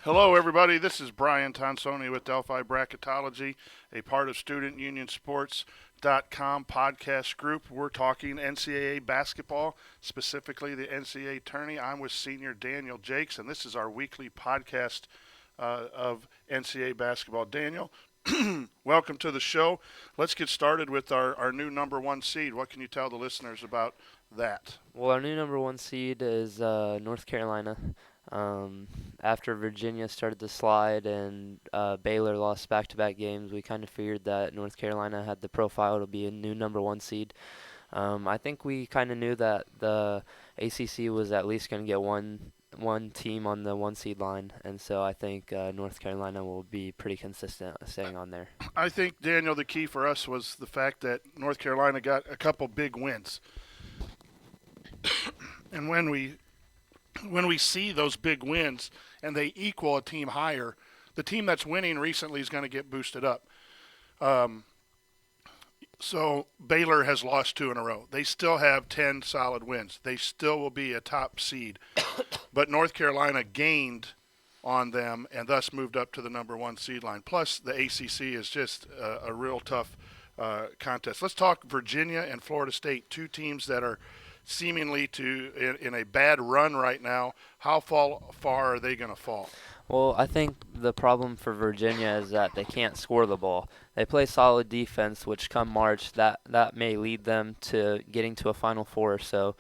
Hello, everybody. This is Brian Tonsoni with Delphi Bracketology, a part of StudentUnionSports.com podcast group. We're talking NCAA basketball, specifically the NCAA tourney. I'm with senior Daniel Jakes, and this is our weekly podcast of NCAA basketball. Daniel, welcome to the show. Let's get started with our new number one seed. What can you tell the listeners about that? Well, our new number one seed is North Carolina. After Virginia started to slide and Baylor lost back-to-back games, we kind of figured that North Carolina had the profile to be a new number one seed. I think we kind of knew that the ACC was at least going to get one team on the one seed line, and so I think North Carolina will be pretty consistent staying on there. I think, Daniel, the key for us was the fact that North Carolina got a couple big wins. And when we see those big wins and they equal a team higher, the team that's winning recently is going to get boosted up. Um, so Baylor has lost two in a row. They still have 10 solid wins. They still will be a top seed. But North Carolina gained on them and thus moved up to the number one seed line. Plus, the ACC is just a real tough contest. Let's talk Virginia and Florida State, two teams that are seemingly in a bad run right now. How far are they going to fall? Well, I think the problem for Virginia is that they can't score the ball. They play solid defense, which come March, that may lead them to getting to a Final Four or so.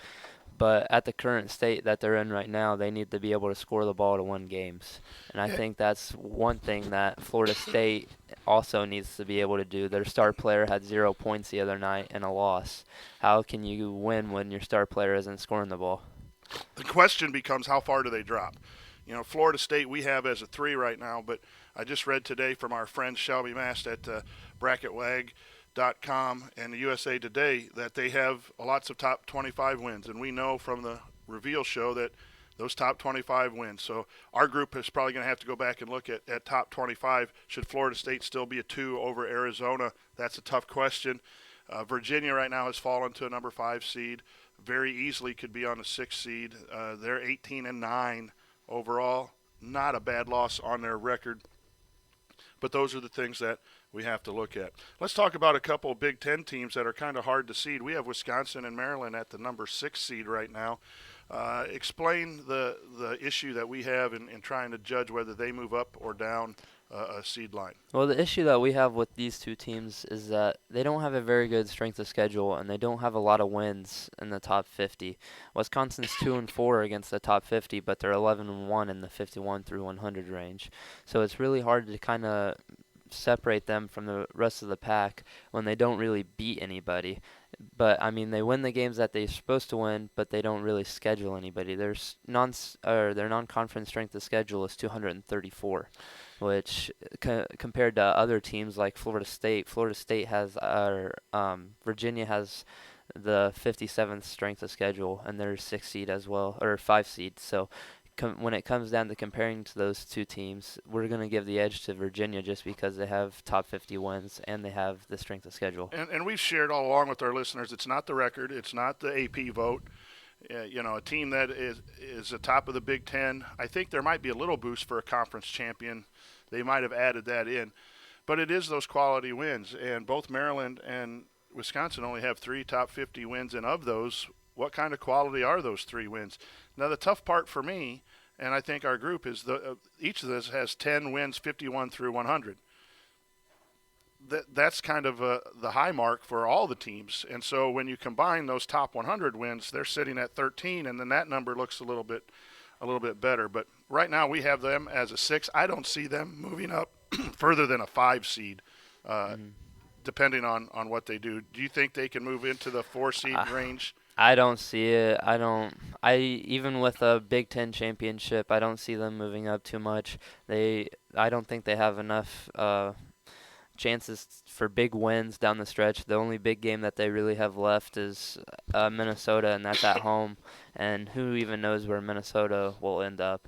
But at the current state that they're in right now, they need to be able to score the ball to win games. And I think that's one thing that Florida State also needs to be able to do. Their star player had 0 points the other night in a loss. How can you win when your star player isn't scoring the ball? The question becomes, how far do they drop? You know, Florida State we have as a 3 right now, but I just read today from our friend Shelby Mast at BracketWag.com and the USA Today that they have lots of top 25 wins, and we know from the reveal show that those top 25 wins. So our group is probably going to have to go back and look at top 25. Should Florida State still be a 2 over Arizona? That's a tough question. Virginia right now has fallen to a number 5 seed. Very easily could be on a 6 seed. They're 18-9 overall. Not a bad loss on their record. But those are the things that we have to look at. Let's talk about a couple of Big Ten teams that are kind of hard to seed. We have Wisconsin and Maryland at the number 6 seed right now. Explain the issue that we have in trying to judge whether they move up or down a seed line. Well, the issue that we have with these two teams is that they don't have a very good strength of schedule, and they don't have a lot of wins in the top 50. Wisconsin's 2-4 against the top 50, but they're 11-1 in the 51 through 100 range. So it's really hard to kind of separate them from the rest of the pack when they don't really beat anybody. But I mean, they win the games that they're supposed to win, but they don't really schedule anybody. Their non-conference strength of schedule is 234, which compared to other teams like Florida State has Virginia has the 57th strength of schedule, and they're 6 seed as well, or 5 seed. So when it comes down to comparing to those two teams, we're going to give the edge to Virginia just because they have top 50 wins and they have the strength of schedule. And we've shared all along with our listeners, it's not the record, it's not the AP vote. A team that is atop of the Big Ten. I think there might be a little boost for a conference champion. They might have added that in. But it is those quality wins. And both Maryland and Wisconsin only have 3 top 50 wins. And of those, what kind of quality are those 3 wins? Now, the tough part for me, and I think our group, is each of those has 10 wins, 51 through 100. That's kind of the high mark for all the teams. And so when you combine those top 100 wins, they're sitting at 13, and then that number looks a little bit better. But right now we have them as a 6. I don't see them moving up further than a 5 seed, depending on what they do. Do you think they can move into the 4 seed range? I don't see it. Even with a Big Ten championship, I don't see them moving up too much. I don't think they have enough chances for big wins down the stretch. The only big game that they really have left is Minnesota, and that's at home. And who even knows where Minnesota will end up?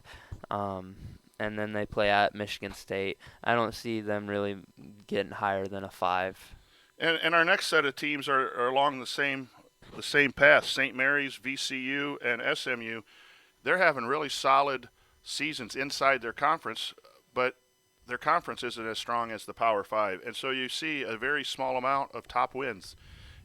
And then they play at Michigan State. I don't see them really getting higher than a 5. And our next set of teams are along the same path. St. Mary's, VCU, and SMU. They're having really solid seasons inside their conference, but their conference isn't as strong as the Power Five, and so you see a very small amount of top wins.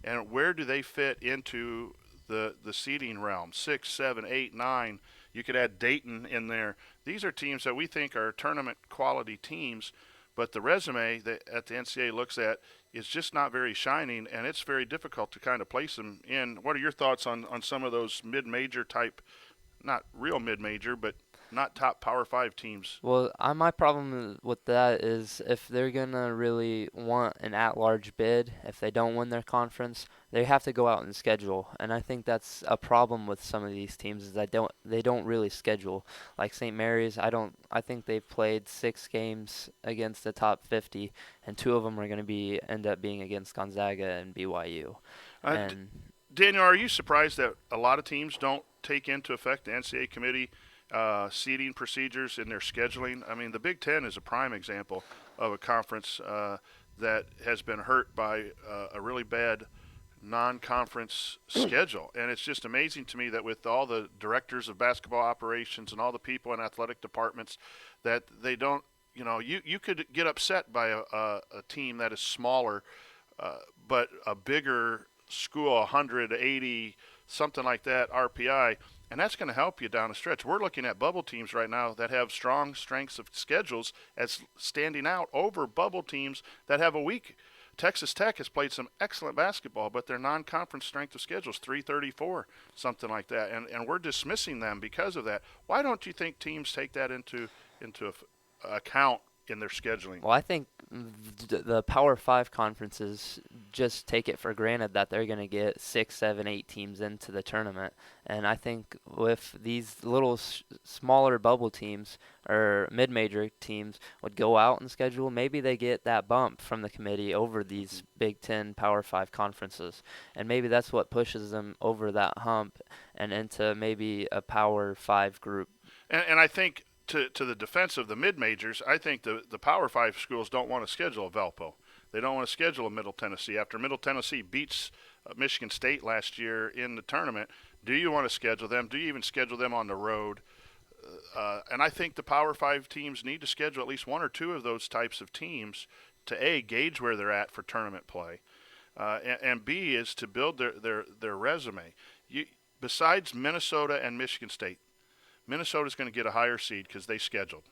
And where do they fit into the seeding realm? 6, 7, 8, 9. You could add Dayton in there. These are teams that we think are tournament quality teams, but the resume that at the NCAA looks at is just not very shining, and it's very difficult to kind of place them in. What are your thoughts on some of those mid-major type, not real mid-major, but not top Power 5 teams? Well, my problem with that is if they're gonna really want an at-large bid, if they don't win their conference, they have to go out and schedule. And I think that's a problem with some of these teams is they don't really schedule. Like St. Mary's, I think they've played 6 games against the top 50, and 2 of them are gonna end up being against Gonzaga and BYU. And Daniel, are you surprised that a lot of teams don't take into effect the NCAA committee seeding procedures in their scheduling? I mean, the Big Ten is a prime example of a conference that has been hurt by a really bad non-conference schedule, and it's just amazing to me that with all the directors of basketball operations and all the people in athletic departments, that they don't. You know, you could get upset by a team that is smaller, but a bigger school, 180, something like that, RPI, and that's going to help you down the stretch. We're looking at bubble teams right now that have strong strengths of schedules as standing out over bubble teams that have a weak. Texas Tech has played some excellent basketball, but their non-conference strength of schedule is 334, something like that, and we're dismissing them because of that. Why don't you think teams take that into account in their scheduling? Well, I think the Power Five conferences just take it for granted that they're going to get 6, 7, 8 teams into the tournament, and I think with these little smaller bubble teams or mid-major teams would go out and schedule, maybe they get that bump from the committee over these Big Ten Power Five conferences, and maybe that's what pushes them over that hump and into maybe a Power Five group. And I think to the defense of the mid-majors, I think the Power 5 schools don't want to schedule a Valpo. They don't want to schedule a Middle Tennessee. After Middle Tennessee beats Michigan State last year in the tournament, do you want to schedule them? Do you even schedule them on the road? And I think the Power 5 teams need to schedule at least 1 or 2 of those types of teams to, A, gauge where they're at for tournament play, and B, is to build their resume. Besides Minnesota and Michigan State, Minnesota's going to get a higher seed because they scheduled.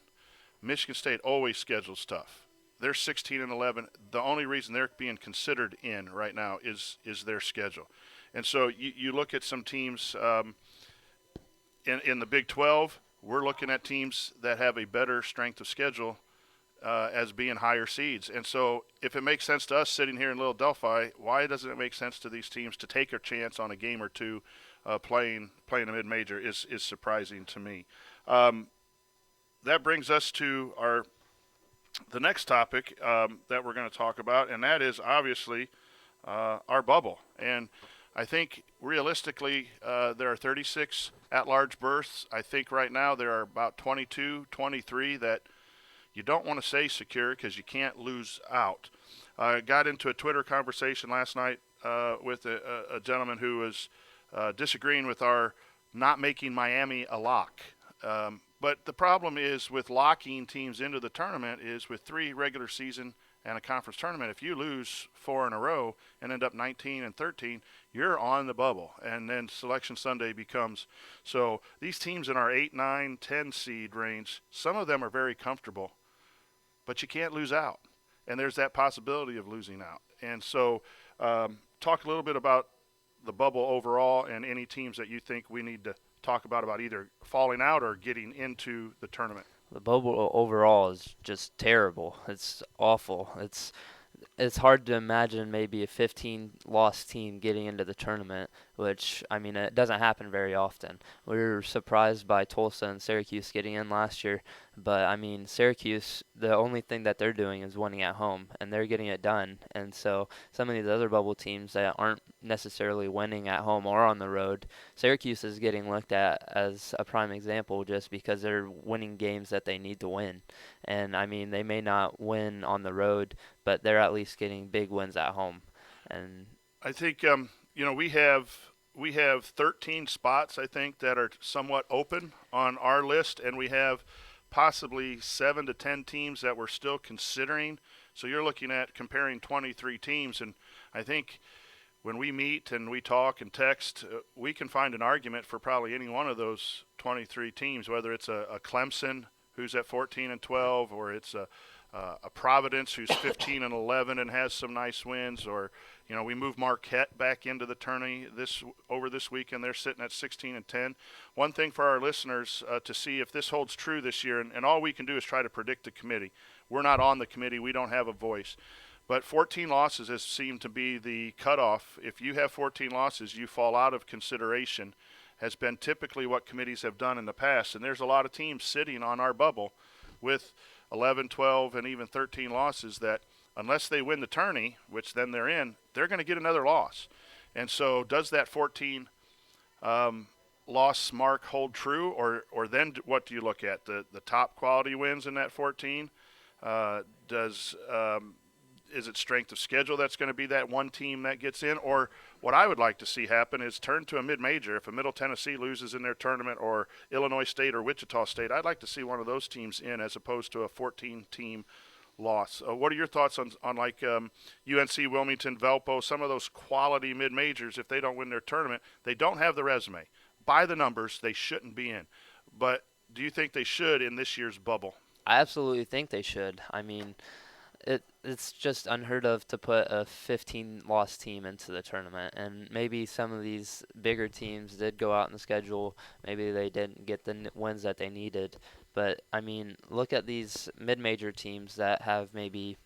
Michigan State always schedules tough. They're 16 and 11. The only reason they're being considered in right now is their schedule. And so you look at some teams in the Big 12. We're looking at teams that have a better strength of schedule as being higher seeds. And so if it makes sense to us sitting here in Little Delphi, why doesn't it make sense to these teams to take a chance on a game or two playing a mid-major is surprising to me. That brings us to the next topic that we're going to talk about, and that is obviously our bubble. And I think realistically there are 36 at-large berths. I think right now there are about 22, 23 that you don't want to say secure because you can't lose out. I got into a Twitter conversation last night with a gentleman who was disagreeing with our not making Miami a lock. But the problem is with locking teams into the tournament is with 3 regular season and a conference tournament, if you lose 4 in a row and end up 19 and 13, you're on the bubble. And then Selection Sunday becomes. So these teams in our 8, 9, 10 seed range, some of them are very comfortable, but you can't lose out. And there's that possibility of losing out. And so talk a little bit about the bubble overall and any teams that you think we need to talk about either falling out or getting into the tournament. The bubble overall is just terrible. It's awful. It's hard to imagine maybe a 15-loss team getting into the tournament, which, I mean, it doesn't happen very often. We were surprised by Tulsa and Syracuse getting in last year, but, I mean, Syracuse, the only thing that they're doing is winning at home, and they're getting it done. And so some of these other bubble teams that aren't necessarily winning at home or on the road, Syracuse is getting looked at as a prime example just because they're winning games that they need to win. And, I mean, they may not win on the road, but they're at least getting big wins at home. And I think we have we have 13 spots, I think, that are somewhat open on our list, and we have possibly 7 to 10 teams that we're still considering. So you're looking at comparing 23 teams, and I think when we meet and we talk and text, we can find an argument for probably any one of those 23 teams, whether it's a Clemson who's at 14 and 12, or it's a Providence who's 15 and 11 and has some nice wins, or we move Marquette back into the tourney over this weekend. They're sitting at 16 and 10. One thing for our listeners to see if this holds true this year, and all we can do is try to predict the committee. We're not on the committee. We don't have a voice. But 14 losses has seemed to be the cutoff. If you have 14 losses, you fall out of consideration, has been typically what committees have done in the past. And there's a lot of teams sitting on our bubble with 11, 12, and even 13 losses that unless they win the tourney, which then they're in, they're going to get another loss. And so does that 14 loss mark hold true, or then what do you look at? The top quality wins in that 14? Is it strength of schedule that's going to be that one team that gets in? Or what I would like to see happen is turn to a mid-major. If a Middle Tennessee loses in their tournament, or Illinois State or Wichita State, I'd like to see one of those teams in as opposed to a 14-team loss. What are your thoughts on like UNC, Wilmington, Valpo, some of those quality mid-majors? If they don't win their tournament, they don't have the resume. By the numbers, they shouldn't be in. But do you think they should in this year's bubble? I absolutely think they should. I mean, it's just unheard of to put a 15-loss team into the tournament, and maybe some of these bigger teams did go out in the schedule. Maybe they didn't get the wins that they needed, but I mean, look at these mid-major teams that have maybe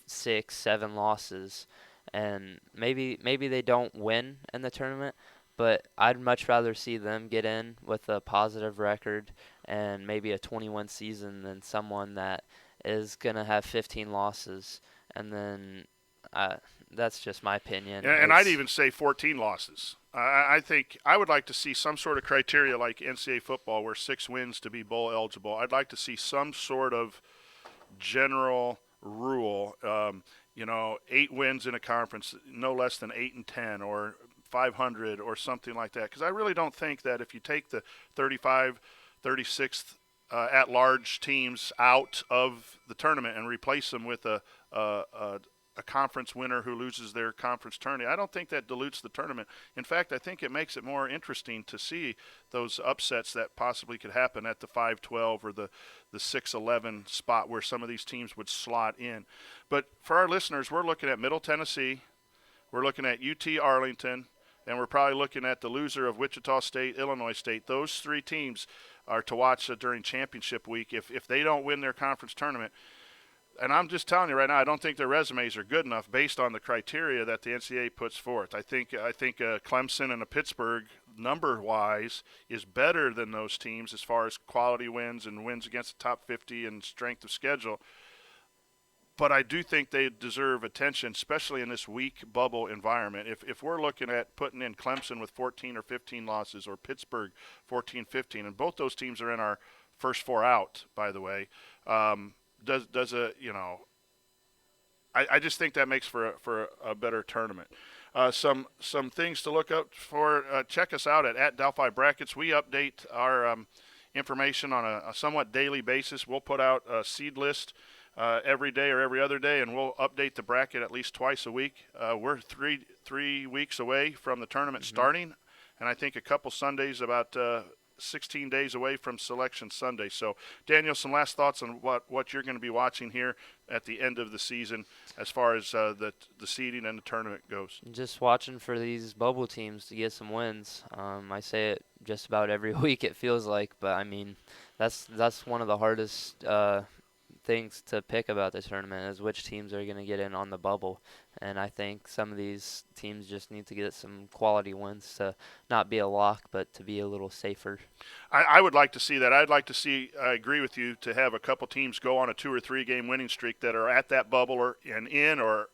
6, 7 losses, and maybe they don't win in the tournament, but I'd much rather see them get in with a positive record and maybe a 21 season than someone that is going to have 15 losses, and then that's just my opinion. And I'd even say 14 losses. I think I would like to see some sort of criteria like NCAA football where 6 wins to be bowl eligible. I'd like to see some sort of general rule, 8 wins in a conference, no less than 8 and 10, or 500 or something like that. Because I really don't think that if you take the 35, 36th at-large teams out of the tournament and replace them with a conference winner who loses their conference tourney, I don't think that dilutes the tournament. In fact, I think it makes it more interesting to see those upsets that possibly could happen at the 5-12 or the 6-11 spot where some of these teams would slot in. But for our listeners, we're looking at Middle Tennessee, we're looking at UT Arlington, and we're probably looking at the loser of Wichita State, Illinois State. Those 3 teams are to watch during championship week. If they don't win their conference tournament, and I'm just telling you right now, I don't think their resumes are good enough based on the criteria that the NCAA puts forth. I think Clemson and a Pittsburgh, number-wise, is better than those teams as far as quality wins and wins against the top 50 and strength of schedule. But I do think they deserve attention, especially in this weak bubble environment. If we're looking at putting in Clemson with 14 or 15 losses, or Pittsburgh 14, 15, and both those teams are in our first 4 out, by the way, I just think that makes for a better tournament. Some things to look up for. Check us out at Delphi Brackets. We update our information on a somewhat daily basis. We'll put out a seed list every day or every other day, and we'll update the bracket at least twice a week. We're three weeks away from the tournament starting, and I think a couple Sundays, about 16 days away from Selection Sunday. So, Daniel, some last thoughts on what you're going to be watching here at the end of the season as far as the seeding and the tournament goes. Just watching for these bubble teams to get some wins. I say it just about every week, it feels like, but I mean, that's one of the hardest things to pick about this tournament is which teams are going to get in on the bubble. And I think some of these teams just need to get some quality wins to not be a lock, but to be a little safer. I would like to see that. I'd like to see, I agree with you, to have a couple teams go on a 2 or 3 game winning streak that are at that bubble or in or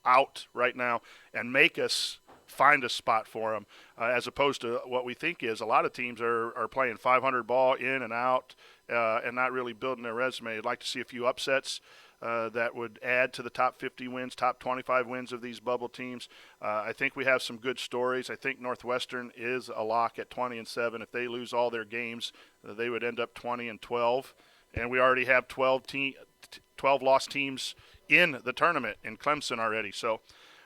out right now and make us find a spot for them, as opposed to what we think is a lot of teams are playing 500 ball in and out and not really building their resume. I'd like to see a few upsets. that would add to the top 50 wins, top 25 wins of these bubble teams. I think we have some good stories. I think Northwestern is a lock at 20-7. If they lose all their games, they would end up 20-12. And we already have 12 lost teams in the tournament in Clemson already. So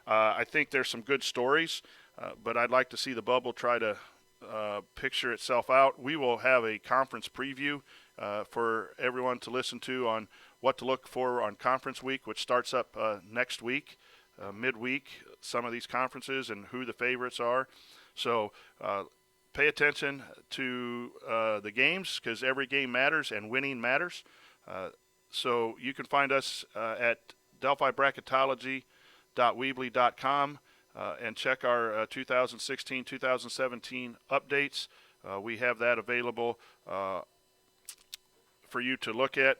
I think there's some good stories, but I'd like to see the bubble try to picture itself out. We will have a conference preview for everyone to listen to on what to look for on conference week, which starts up next week, midweek, some of these conferences and who the favorites are. So pay attention to the games, because every game matters and winning matters. So you can find us at DelphiBracketology.weebly.com and check our 2016-2017 updates. We have that available for you to look at.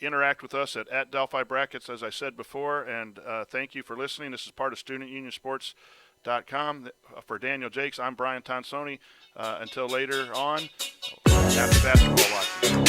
Interact with us at Delphi Brackets, as I said before, and thank you for listening. This is part of StudentUnionSports.com. For Daniel Jakes, I'm Brian Tonsoni. Until later on, happy basketball watching.